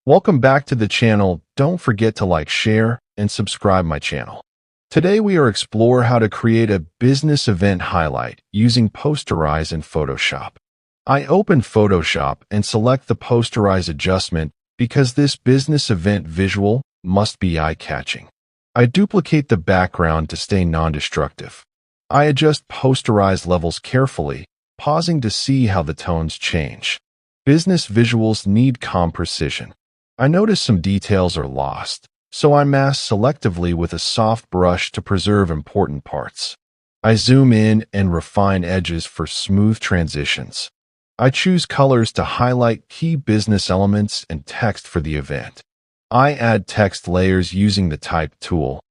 Welcome back to the channel. Don't forget to like, share, and subscribe my channel. Today we are explore how to create a business event highlight using Posterize in Photoshop. I open Photoshop and select the Posterize adjustment because this business event visual must be eye-catching. I duplicate the background to stay non-destructive. I adjust Posterize levels carefully, pausing to see how the tones change. Business visuals need calm precision. I notice some details are lost, so I mask selectively with a soft brush to preserve important parts. I zoom in and refine edges for smooth transitions. I choose colors to highlight key business elements and text for the event. I add text layers using the Type tool,